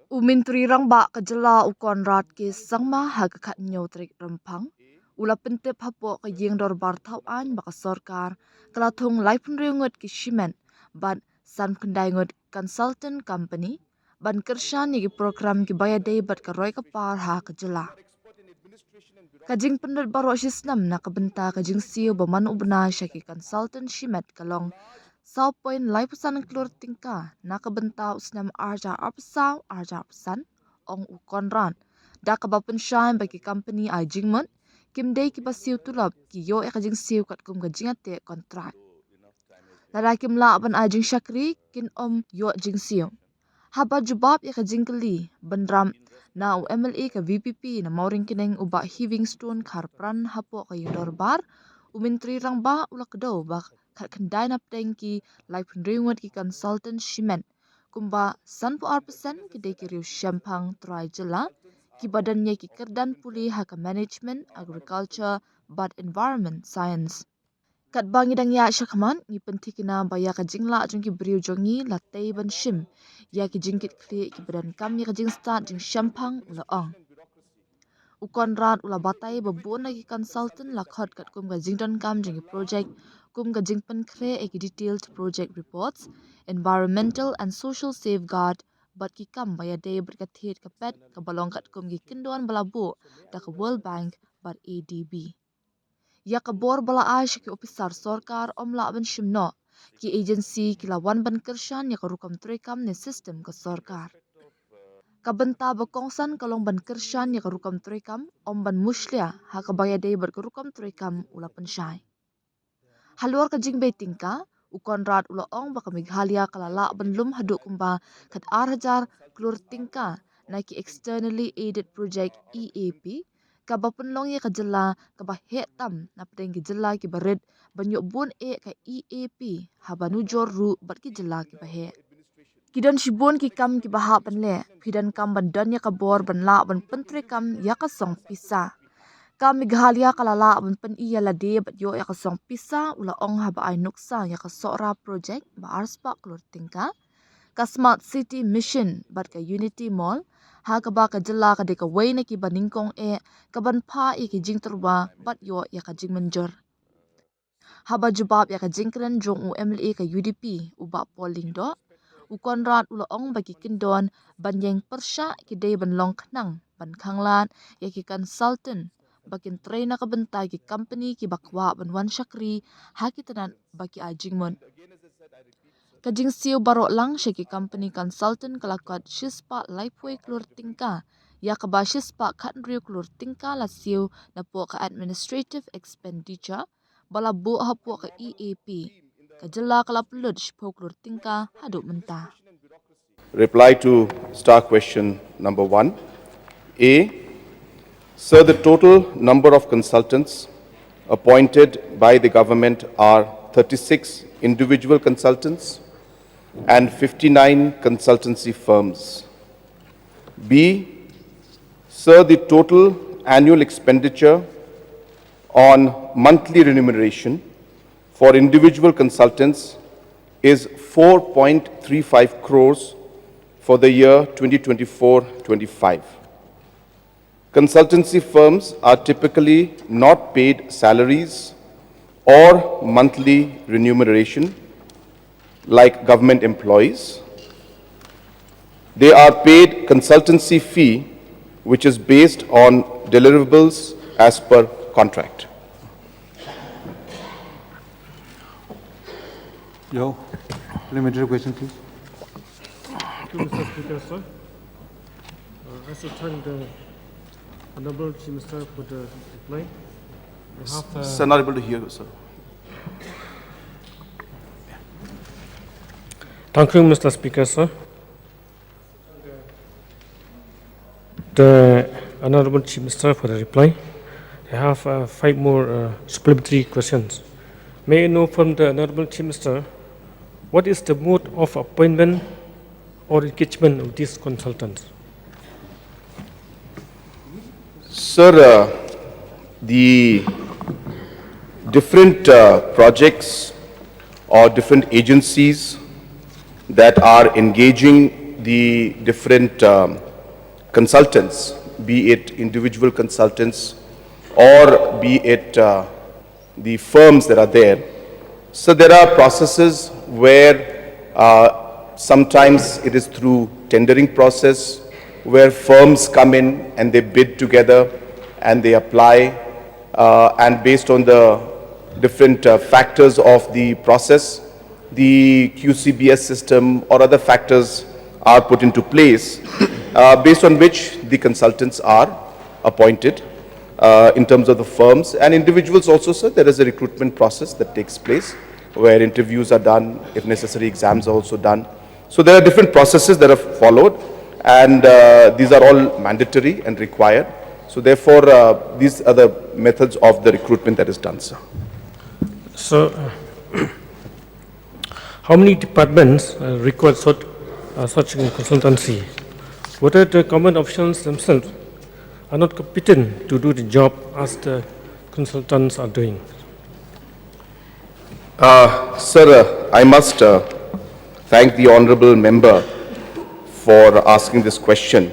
Umintri rang ba ka Jylla u Konrad ki sangma hagakat nyo trik rempang. Ula Pyntip hapo ka yeng dor bar tau an baka sorkar. Kala thung laipun riungut ki shimen. Ban san pendai ngut consultant company. Ban kyrshan ki prokram ki bayadei bat ka roi ka par ha ka Jylla. Kajing pendut baro sisnam na kabenta kajing siu baman ubna syaki consultant shimet kalong. Sau poin lai pesan klur tingka nak benta usnam arja arpesan ong u konran da kabapen shine bagi company ai jingmon kim dei ki basiu tulab ki yo e kajing siu kat kum kajing ate kontrak lada kim la ban ai jing shakri kin yo jing siu haba jubab e kajing kali bandram na u MLA ka VPP na mauring kineng uba heaving stone kharpran hapo ka yudor bar umintri rang ba ulak do ba kat kendai nap tengki lai penringut ki consultant shimen kumba san po arpesan ki de ki riu shampang try Jylla ki badannya ki kerdan puli haka management agriculture but environment science kat bangi dang ya shakman ni pentikina baya ka jingla jung ki briu jongi la tei ban shim ya ki jingkit kli ki badan kam ya ka jing start jing shampang ula ong Konrad ula batai babon lagi consultant lakhot kat kum ga jingdon kam jing project kum ga jingpen kre ek detailed project reports environmental and social safeguard bat ki kam baya day berkathet ka pet ka balong kat kum gi kindon balabu da ka World Bank bat ADB ya ka bor bala aish ki officer sorkar omla ban shimno ki agency ki lawan ban kyrshan ya ka rukam trekam ne system ka sorkar kabenta bakongsan kalong ban kyrshan ya karukam trekam om ban muslia ha kabaya day ber karukam trekam ula pensyai halor ka jingbe tingka u Konrad ula ong baka Meghalaya kalala ban lum haduk kumba kat hajar klur tingka naiki externally aided project EAP kaba penlong ya ka Jylla kaba hetam na pedeng ki Jylla ki barit banyuk bun ka EAP habanu jor ru bat ki Jylla ki bahe Kidan shibon ki kam ki baha panle kidan kam bandan ya kabor ban la ban pentre kam ya ka song pisa kam Meghalaya kalala ban pen iya la de bat yo ya ka song pisa ula ong ha ba ai nuksa ya ka sora project ba arspa klur tingka ka smart city mission bat ka unity mall ha ka ba ka Jylla ka de ka wei na ki baningkong ka ban pha ki jing turba bat yo ya ka jing manjor haba jubab ya ka jingkren jong u MLA ka UDP uba polling do u Konrad ula ong bagi kindon banyeng persya ki day ban long khnang ban khanglan ya ki consultant bakin trainer ka bentai ki company ki bakwa ban wan shakri ha ki tanan baki ajingmon kajing siu baro lang she ki company consultant kalakat shispa lifeway klur tingka ya ka ba shispa khat riu klur tingka la siu na po ka administrative expenditure bala bu ha po ka EAP ka Jylla kala pulut shpo klur tingka haduk mentah Reply to star question number 1. A. Sir, the total number of consultants appointed by the government are 36 individual consultants and 59 consultancy firms. B. Sir, the total annual expenditure on monthly remuneration for individual consultants is 4.35 crores for the year 2024-25. Consultancy firms are typically not paid salaries or monthly remuneration like government employees. They are paid consultancy fee, which is based on deliverables as per contract. Yo, parliamentary question, please. Thank you, Mr. Speaker, sir. I should thank the Honorable Chief Minister for the reply. Sir, not able to hear you, sir. Thank you, Mr. Speaker, sir. The Honorable Chief Minister for the reply. I have 5 more supplementary questions. May I know from the Honorable Chief Minister, what is the mode of appointment or engagement of these consultants? Sir, the different projects or different agencies that are engaging the different consultants, be it individual consultants or be it the firms that are there. So there are processes where sometimes it is through tendering process, where firms come in and they bid together and they apply, and based on the different factors of the process, the QCBS system or other factors are put into place, based on which the consultants are appointed in terms of the firms and individuals also, sir. There is a recruitment process that takes place where interviews are done, if necessary exams are also done. So there are different processes that are followed, and these are all mandatory and required. So therefore, these are the methods of the recruitment that is done, sir. So, how many departments require such consultancy? Whether the government officials themselves are not competent to do the job as the consultants are doing? Sir, I must thank the honorable member for asking this question.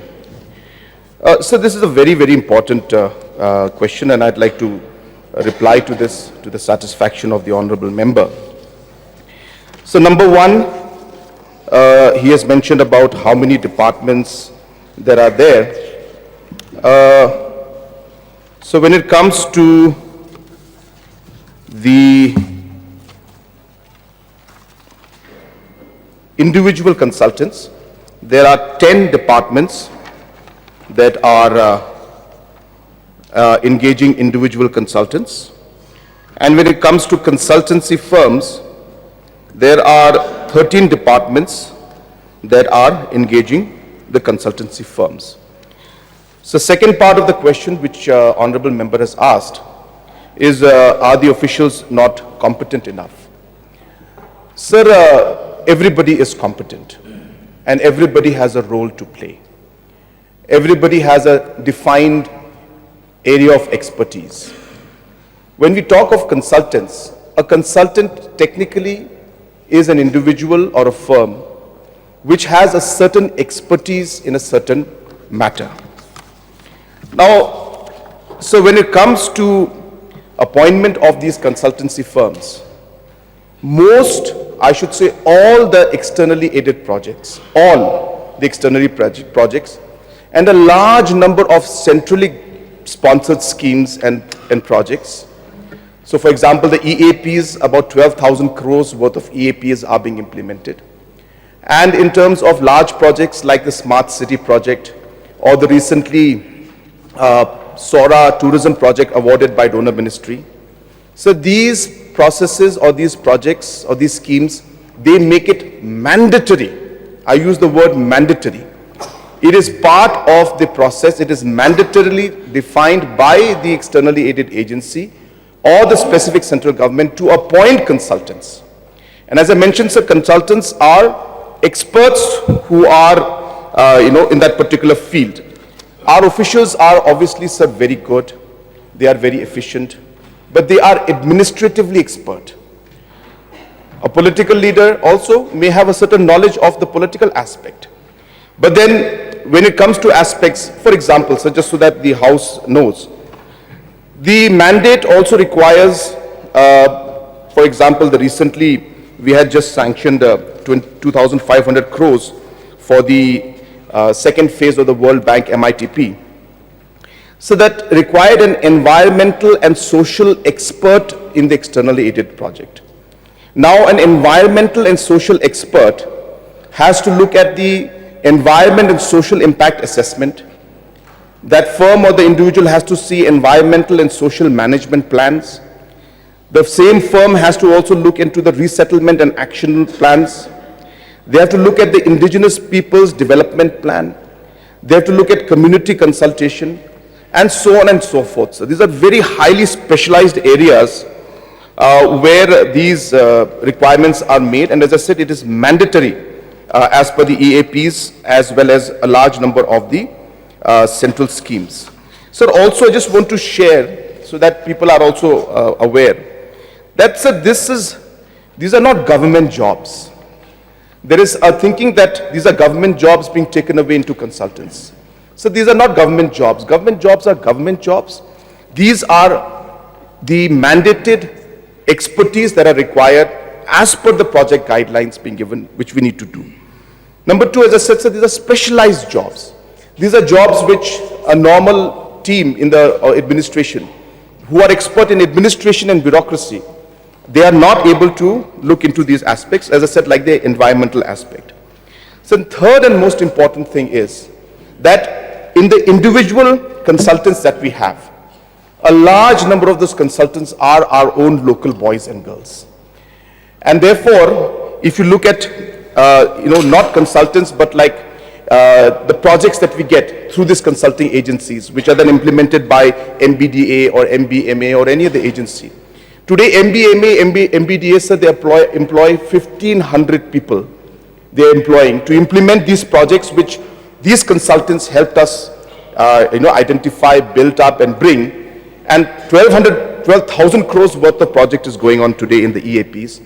So this is a very, very important question, and I'd like to reply to this to the satisfaction of the honorable member. So number one, he has mentioned about how many departments there are there. So when it comes to the individual consultants, there are 10 departments that are engaging individual consultants. And when it comes to consultancy firms, there are 13 departments that are engaging the consultancy firms. So second part of the question which honorable member has asked is, are the officials not competent enough? Sir, everybody is competent and everybody has a role to play. Everybody has a defined area of expertise. When we talk of consultants, a consultant technically is an individual or a firm which has a certain expertise in a certain matter. Now, so when it comes to appointment of these consultancy firms, most, I should say all the externally aided projects, all the externally projects, and a large number of centrally sponsored schemes and projects. So for example, the EAPs, about 12,000 crores worth of EAPs are being implemented. And in terms of large projects like the Smart City project or the recently SORA tourism project awarded by donor ministry. So these processes or these projects or these schemes, they make it mandatory. I use the word mandatory. It is part of the process. It is mandatorily defined by the externally aided agency or the specific central government to appoint consultants. And as I mentioned, sir, consultants are experts who are, in that particular field. Our officials are obviously, sir, very good. They are very efficient, but they are administratively expert. A political leader also may have a certain knowledge of the political aspect. But then when it comes to aspects, for example, so just so that the House knows, the mandate also requires, for example, recently we had just sanctioned 2,500 crores for the second phase of the World Bank MITP. So that required an environmental and social expert in the externally aided project. Now an environmental and social expert has to look at the environment and social impact assessment. That firm or the individual has to see environmental and social management plans. The same firm has to also look into the resettlement and action plans. They have to look at the indigenous people's development plan. They have to look at community consultation and so on and so forth. So these are very highly specialized areas where these requirements are made. And as I said, it is mandatory as per the EAPs as well as a large number of the central schemes. So also I just want to share so that people are also aware that, sir, these are not government jobs. There is a thinking that these are government jobs being taken away into consultants. So these are not government jobs. Government jobs are government jobs. These are the mandated expertise that are required as per the project guidelines being given, which we need to do. Number two, as I said, these are specialized jobs. These are jobs which a normal team in the administration, who are expert in administration and bureaucracy, they are not able to look into these aspects, as I said, like the environmental aspect. So the third and most important thing is that in the individual consultants that we have, a large number of those consultants are our own local boys and girls. And therefore, if you look at, not consultants, but like the projects that we get through these consulting agencies, which are then implemented by MBDA or MBMA or any other agency. Today, MBMA, MBDA, sir, they employ 1,500 people. They are employing to implement these projects, which these consultants helped us, identify, build up, and bring. And 12,000 crores worth of project is going on today in the EAPs,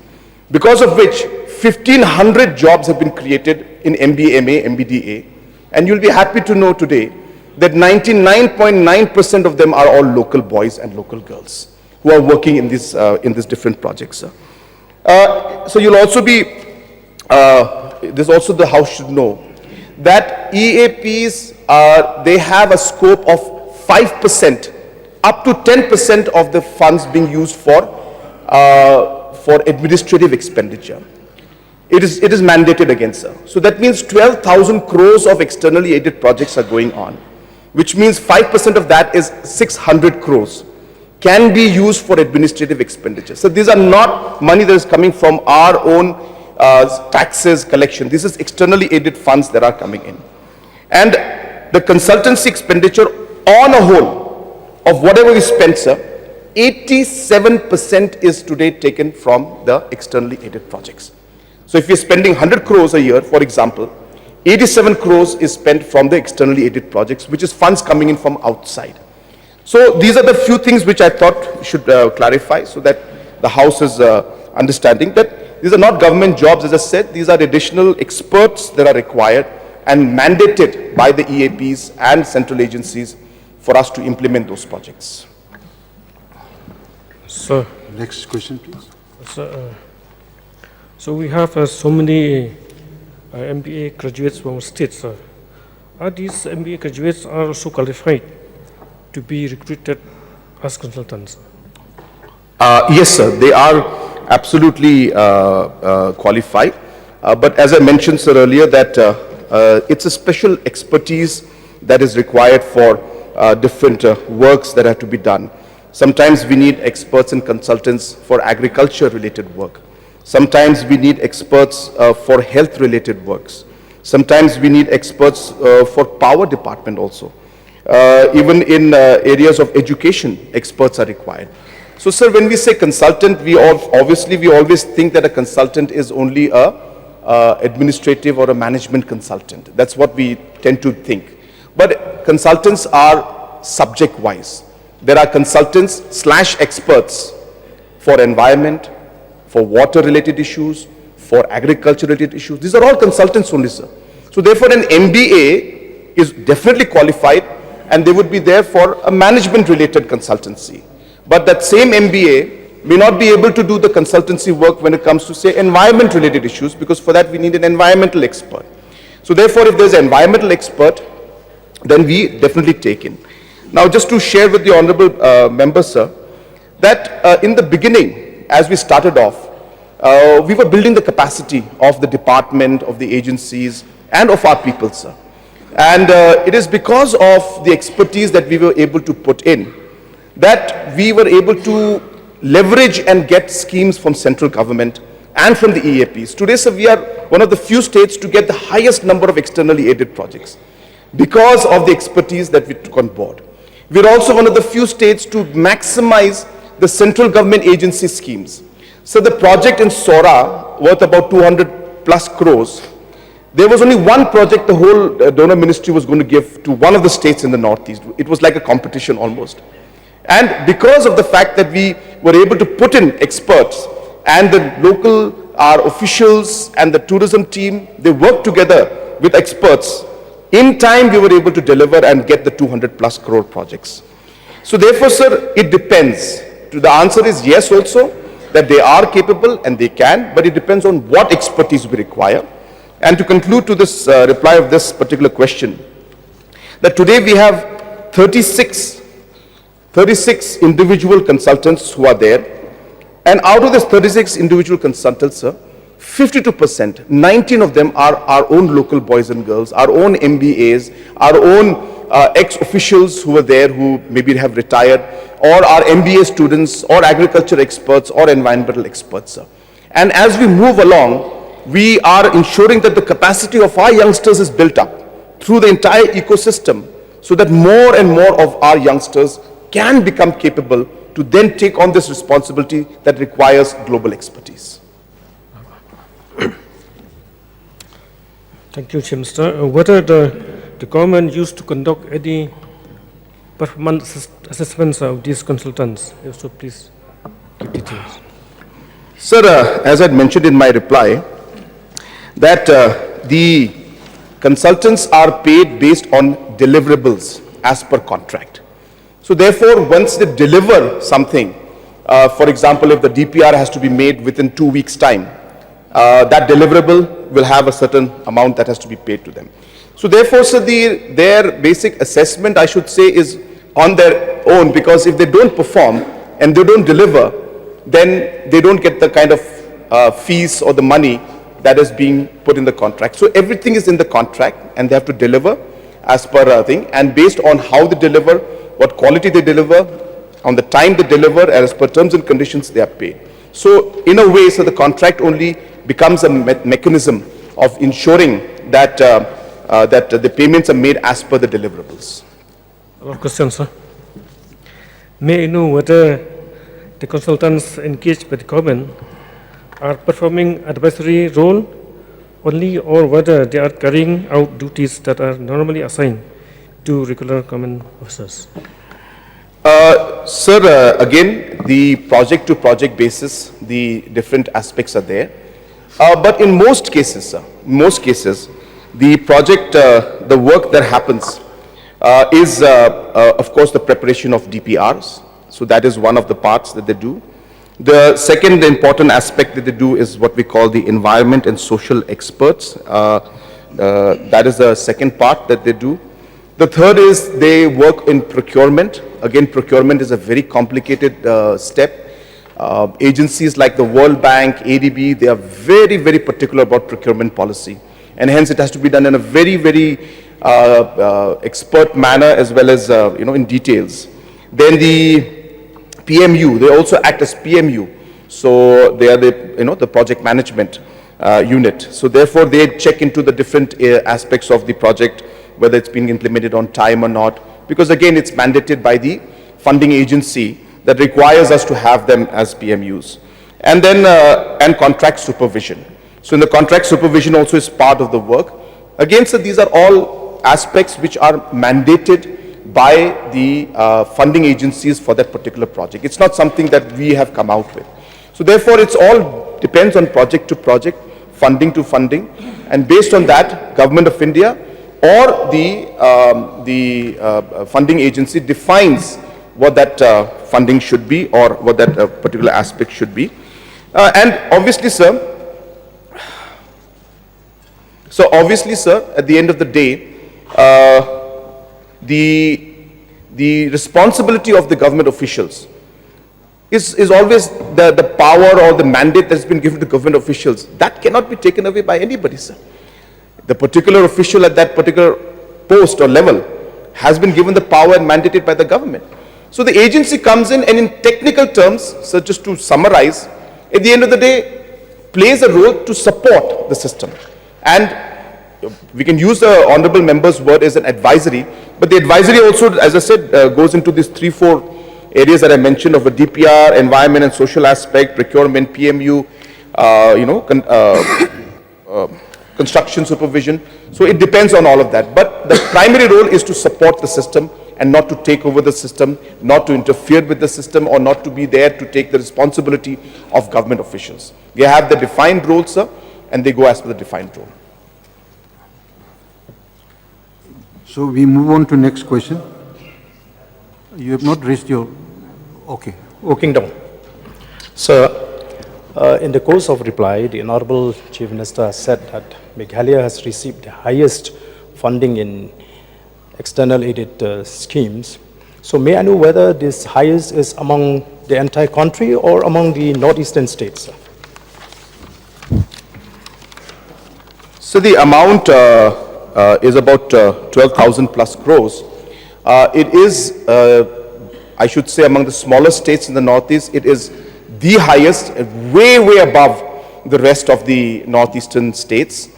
because of which 1,500 jobs have been created in MBMA, MBDA, and you'll be happy to know today that 99.9% of them are all local boys and local girls who are working in these different projects. So you'll also be, this also the House should know that EAPs they have a scope of 5% up to 10% of the funds being used for administrative expenditure. It is mandated again, sir. So that means 12,000 crores of externally aided projects are going on, which means 5% of that is 600 crores can be used for administrative expenditure. So these are not money that is coming from our own taxes collection. This is externally aided funds that are coming in. And the consultancy expenditure on a whole of whatever we spend, sir, 87% is today taken from the externally aided projects. So if you're spending 100 crores a year, for example, 87 crores is spent from the externally aided projects, which is funds coming in from outside. So these are the few things which I thought should clarify, so that the House is understanding that these are not government jobs, as I said. These are additional experts that are required and mandated by the EAPs and central agencies for us to implement those projects. So, Next question, please. so we have so many MBA graduates from states. Are these MBA graduates are also qualified to be recruited as consultants? Yes, sir. They are absolutely qualified. But as I mentioned, sir, earlier, that it's a special expertise that is required for different works that have to be done. Sometimes we need experts and consultants for agriculture-related work. Sometimes we need experts for health-related works. Sometimes we need experts for power department also. Even in areas of education, experts are required. So, sir, when we say consultant, we always think that a consultant is only a administrative or a management consultant. That's what we tend to think. But consultants are subject-wise. There are consultants/experts for environment, for water-related issues, for agriculture-related issues. These are all consultants only, sir. So, therefore, an MBA is definitely qualified, and they would be there for a management-related consultancy. But that same MBA may not be able to do the consultancy work when it comes to, say, environment-related issues, because for that we need an environmental expert. So therefore, if there's an environmental expert, then we definitely take in. Now, just to share with the honorable member, sir, that in the beginning, as we started off, we were building the capacity of the department, of the agencies, and of our people, sir. And it is because of the expertise that we were able to put in that we were able to leverage and get schemes from central government and from the EAPs. Today, sir, we are one of the few states to get the highest number of externally aided projects because of the expertise that we took on board. We are also one of the few states to maximize the central government agency schemes. So the project in Sora, worth about 200 plus crores, there was only one project the whole donor ministry was going to give to one of the states in the northeast. It was like a competition almost. And because of the fact that we were able to put in experts and the local our officials and the tourism team, they work together with experts. In time, we were able to deliver and get the 200 plus crore projects. So therefore, sir, it depends. The answer is yes also, that they are capable and they can, but it depends on what expertise we require. And to conclude to this reply of this particular question, that today we have 36 individual consultants who are there. And out of this 36 individual consultants, sir, 52%, 19 of them are our own local boys and girls, our own MBAs, our own ex-officials who were there who maybe have retired, or our MBA students, or agriculture experts, or environmental experts, sir. And as we move along, we are ensuring that the capacity of our youngsters is built up through the entire ecosystem, so that more and more of our youngsters can become capable to then take on this responsibility that requires global expertise. Thank you, Chief Minister. Whether the government used to conduct any performance assessments of these consultants? So please give details. Sir, as I had mentioned in my reply, that the consultants are paid based on deliverables as per contract. So therefore, once they deliver something, for example, if the DPR has to be made within 2 weeks' time, that deliverable will have a certain amount that has to be paid to them. So therefore, sir, their basic assessment, I should say, is on their own, because if they don't perform and they don't deliver, then they don't get the kind of fees or the money that is being put in the contract. So everything is in the contract and they have to deliver as per a thing, and based on how they deliver, what quality they deliver, on the time they deliver, and as per terms and conditions, they are paid. So in a way, so the contract only becomes a mechanism of ensuring that that the payments are made as per the deliverables. A lot of questions, sir. May I know whether the consultants engaged by the government are performing advisory role only, or whether they are carrying out duties that are normally assigned to regular government officers? Sir, again, the project-to-project basis, the different aspects are there. But in most cases, sir, the project, the work that happens is, of course, the preparation of DPRs. So that is one of the parts that they do. The second important aspect that they do is what we call the environment and social experts. That is the second part that they do. The third is they work in procurement. Again, procurement is a very complicated step. Agencies like the World Bank, ADB, they are very, very particular about procurement policy. And hence it has to be done in a very, very expert manner, as well as, in details. Then the PMU, they also act as PMU. So they are the project management unit. So therefore they check into the different aspects of the project, whether it's being implemented on time or not, because again, it's mandated by the funding agency that requires us to have them as PMUs. And then, and contract supervision. So in the contract supervision also is part of the work. Again, so these are all aspects which are mandated by the funding agencies for that particular project. It's not something that we have come out with. So therefore, it's all depends on project to project, funding to funding, and based on that, Government of India or the funding agency defines what that funding should be, or what that particular aspect should be. And obviously, sir, at the end of the day, the responsibility of the government officials is always the power or the mandate that's been given to government officials. That cannot be taken away by anybody, sir. The particular official at that particular post or level has been given the power and mandated by the government. So the agency comes in and in technical terms, so just to summarize, at the end of the day, plays a role to support the system. And we can use the honorable member's word as an advisory, but the advisory also, as I said, goes into these 3-4 areas that I mentioned of a DPR, environment and social aspect, procurement, PMU, construction supervision. So it depends on all of that. But the primary role is to support the system and not to take over the system, not to interfere with the system, or not to be there to take the responsibility of government officials. They have the defined role, sir, and they go as per the defined role. So we move on to next question. You have not raised your, okay. Working down. So, in the course of reply, the Honorable Chief Minister said that Meghalaya has received the highest funding in external aided schemes. So may I know whether this highest is among the entire country or among the northeastern states? So the amount is about 12,000 plus crores. It is, I should say, among the smaller states in the northeast, it is the highest, way, way above the rest of the northeastern states.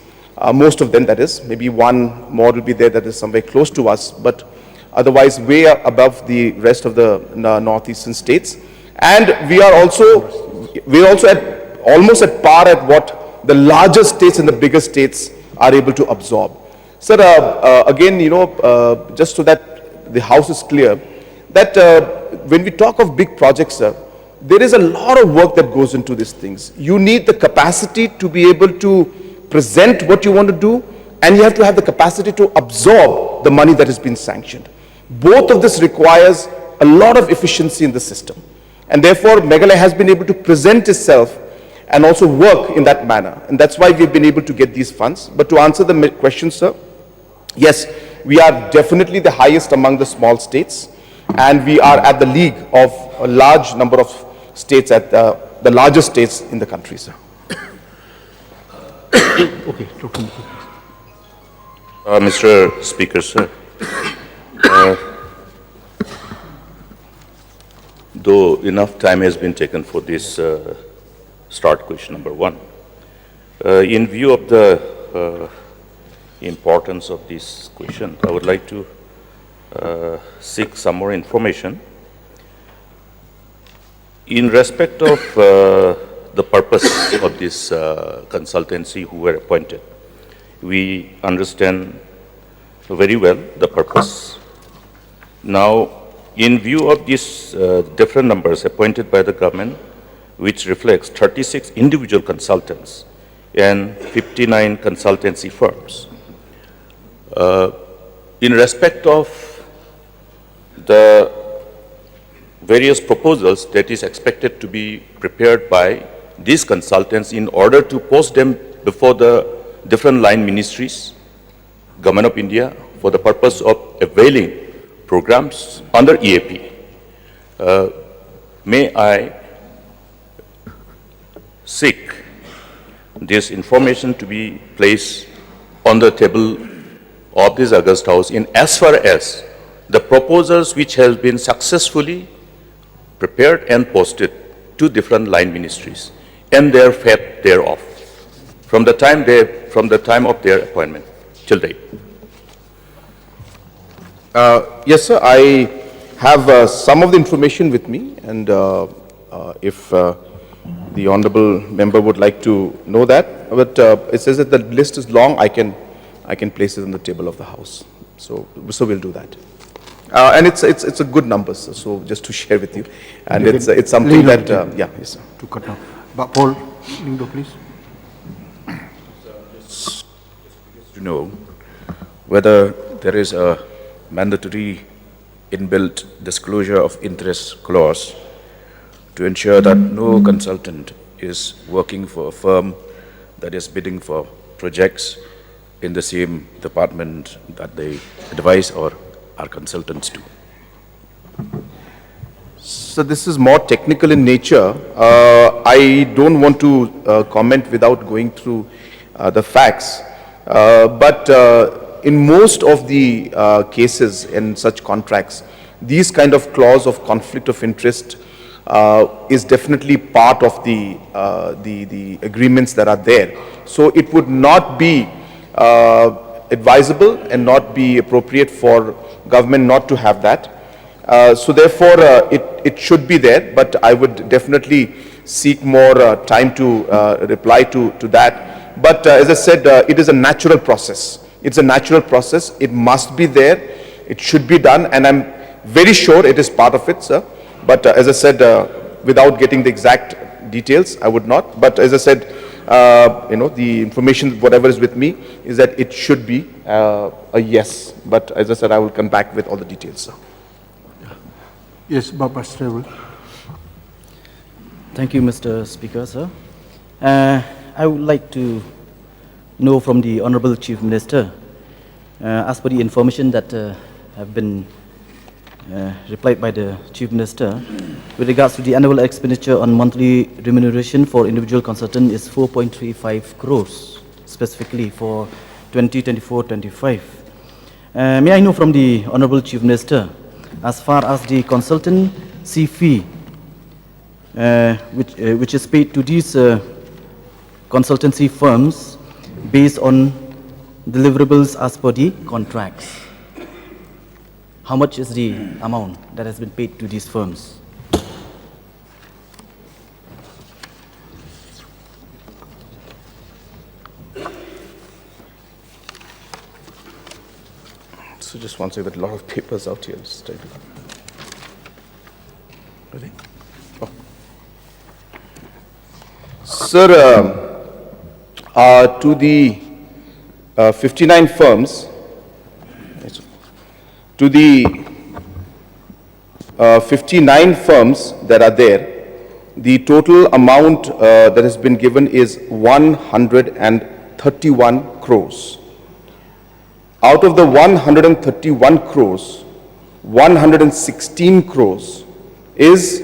Most of them, that is. Maybe one more will be there that is somewhere close to us, but otherwise way above the rest of the northeastern states. And we're also at almost at par at what the larger states and the bigger states are able to absorb. Sir, again, just so that the house is clear, that when we talk of big projects, sir, there is a lot of work that goes into these things. You need the capacity to be able to present what you want to do, and you have to have the capacity to absorb the money that has been sanctioned. Both of this requires a lot of efficiency in the system. And therefore, Meghalaya has been able to present itself and also work in that manner. And that's why we've been able to get these funds. But to answer the question, sir, yes, we are definitely the highest among the small states, and we are at the league of a large number of states, at the largest states in the country, sir. Okay, Dr. Mr. Speaker, sir, though enough time has been taken for this start question number one, in view of the importance of this question, I would like to seek some more information in respect of the purpose of this consultancy who were appointed. We understand very well the purpose. Now, in view of these different numbers appointed by the government, which reflects 36 individual consultants and 59 consultancy firms, in respect of the various proposals that is expected to be prepared by these consultants in order to post them before the different line ministries, Government of India, for the purpose of availing programs under EAP. May I seek this information to be placed on the table of this August House in as far as the proposals which have been successfully prepared and posted to different line ministries and their fate thereof from the time of their appointment till date. Yes, sir. I have some of the information with me, and if the honourable member would like to know that, but it says that the list is long. I can place it on the table of the house. So we'll do that. And it's a good number, sir, so just to share with you, and it's something that yeah, yes, sir. To cut down. But Paul, Lindo, please. To know whether there is a mandatory inbuilt disclosure of interest clause to ensure that no consultant is working for a firm that is bidding for projects in the same department that they advise or are consultants to. So this is more technical in nature. I don't want to comment without going through the facts. But in most of the cases in such contracts, these kind of clause of conflict of interest is definitely part of the agreements that are there. So it would not be advisable and not be appropriate for government not to have that. So therefore, it should be there, but I would definitely seek more time to reply to that. But as I said, it is a natural process. It's a natural process. It must be there. It should be done, and I'm very sure it is part of it, sir. But as I said, without getting the exact details, I would not. But as I said, the information, whatever is with me, is that it should be a yes. But as I said, I will come back with all the details, sir. Yes, Baba Stravel. Thank you, Mr. Speaker, sir. I would like to know from the Honorable Chief Minister, as per the information that have been replied by the Chief Minister, with regards to the annual expenditure on monthly remuneration for individual consultant is 4.35 crores, specifically for 2024-25. May I know from the Honorable Chief Minister, as far as the consultancy fee, which is paid to these consultancy firms based on deliverables as per the contracts, how much is the amount that has been paid to these firms? So just one second, a lot of papers out here. Just try to... Ready? Oh. Sir, to the 59 firms, to the 59 firms that are there, the total amount that has been given is 131 crores. Out of the 131 crores, 116 crores is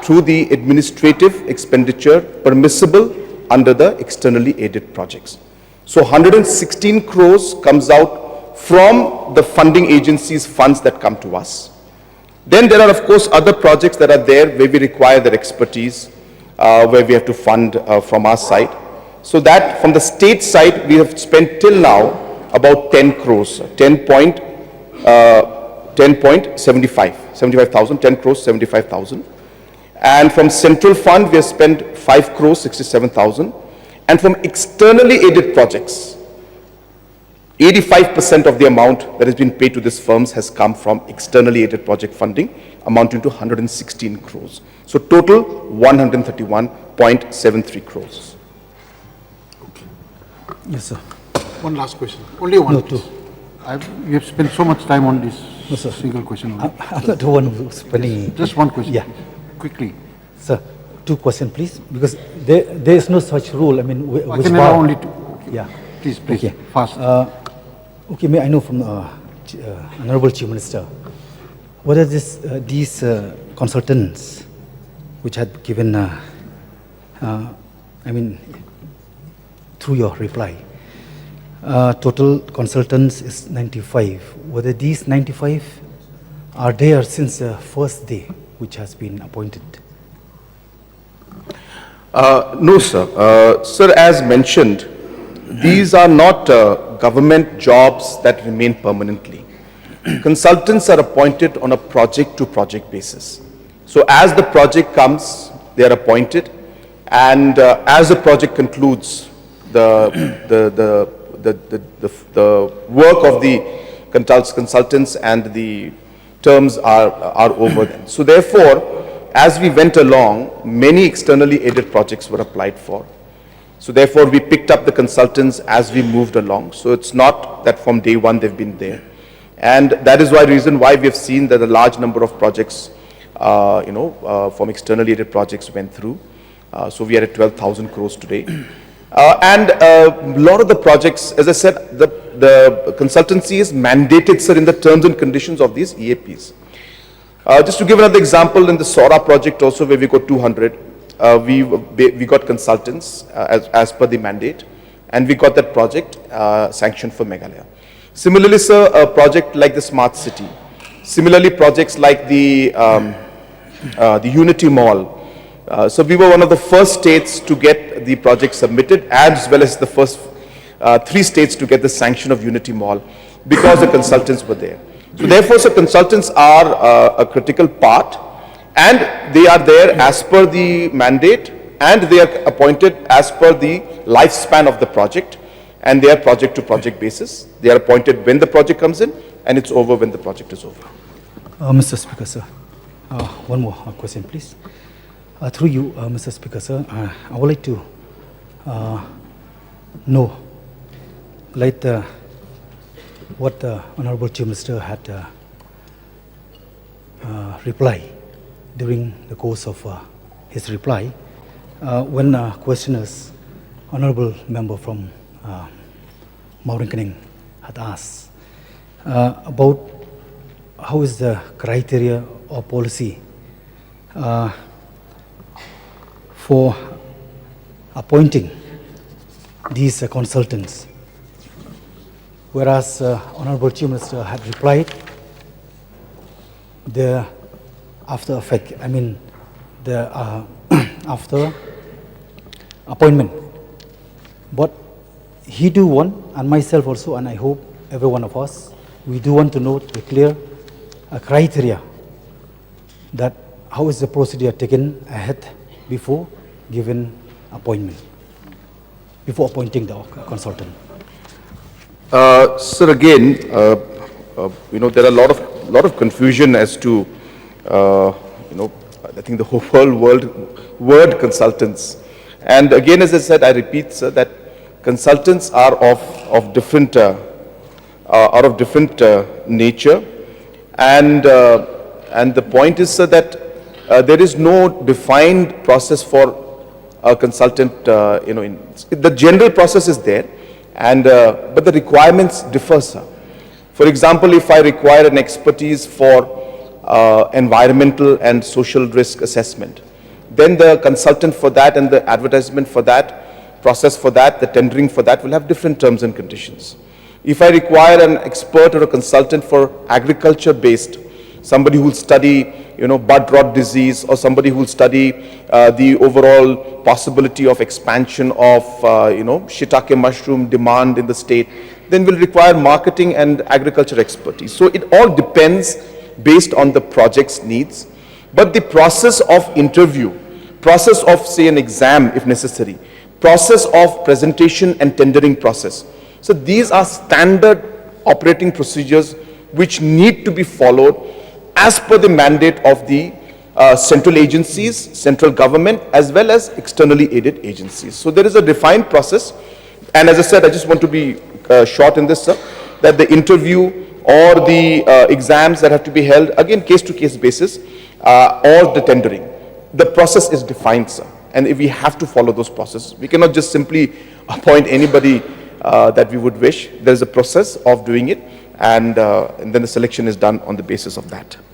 through the administrative expenditure permissible under the externally aided projects. So 116 crores comes out from the funding agencies' funds that come to us. Then there are, of course, other projects that are there where we require their expertise, where we have to fund from our side. So that from the state side, we have spent till now about 10 crores, 75,000, 10 crores, 75,000. And from central fund, we have spent 5 crores, 67,000. And from externally aided projects, 85% of the amount that has been paid to these firms has come from externally aided project funding, amounting to 116 crores. So total 131.73 crores. Yes, sir. One last question. Only one. No, two. You have spent so much time on this No, sir. single question. Only. I'm not the one who's spending. Just one question. Yeah. Please. Quickly. Sir, two questions, please, because there is no such rule. I mean, I which can bar? allow only two. Okay. Yeah. Please, please. Okay. Fast. Okay, may I know from Honorable Chief Minister, whether these consultants which had given, through your reply, total consultants is 95. Whether these 95 are there since the first day which has been appointed? No, sir. Sir, as mentioned, these are not government jobs that remain permanently. Consultants are appointed on a project-to-project basis. So as the project comes, they are appointed, and as the project concludes, the work of the consultants and the terms are over then. So therefore, as we went along, many externally aided projects were applied for. So therefore, we picked up the consultants as we moved along. So it's not that from day one they've been there. And that is the reason why we have seen that a large number of projects, from externally aided projects went through. So we are at 12,000 crores today. And a lot of the projects, as I said, the consultancy is mandated, sir, in the terms and conditions of these EAPs. Just to give another example, in the Sora project also, where we got 200, we got consultants as per the mandate, and we got that project sanctioned for Meghalaya. Similarly, sir, a project like the Smart City. Similarly, projects like the Unity Mall. So we were one of the first states to get the project submitted, as well as the first 3 states to get the sanction of Unity Mall, because the consultants were there. So therefore, so consultants are a critical part, and they are there as per the mandate, and they are appointed as per the lifespan of the project, and they are project to project basis. They are appointed when the project comes in, and it's over when the project is over. Mr. Speaker, sir, one more question, please. Through you, Mr. Speaker, sir, I would like to know, like what the Honorable Chief Minister had replied during the course of his reply when questioners, Honorable Member from Mauringkening had asked about how is the criteria or policy for appointing these consultants, whereas Honorable Chief Minister had replied the after effect, I mean the after appointment. But he do want, and myself also, and I hope every one of us, we do want to know the clear criteria that how is the procedure taken ahead before given appointment, before appointing the consultant. Sir, again, there are a lot of confusion as to, I think the whole word consultants. And again, as I said, I repeat, sir, that consultants are of different nature, and the point is, sir, that there is no defined process for a consultant. The general process is there, and but the requirements differ, sir. For example, if I require an expertise for environmental and social risk assessment, then the consultant for that and the advertisement for that, process for that, the tendering for that will have different terms and conditions. If I require an expert or a consultant for agriculture-based, somebody who will study, bud rot disease, or somebody who will study the overall possibility of expansion of, shiitake mushroom demand in the state, then will require marketing and agriculture expertise. So it all depends based on the project's needs. But the process of interview, process of, say, an exam if necessary, process of presentation and tendering process. So these are standard operating procedures which need to be followed as per the mandate of the central agencies, central government, as well as externally aided agencies. So there is a defined process. And as I said, I just want to be short in this, sir, that the interview or the exams that have to be held, again, case-to-case basis, or the tendering, the process is defined, sir. And if we have to follow those processes, we cannot just simply appoint anybody that we would wish. There is a process of doing it, and then the selection is done on the basis of that.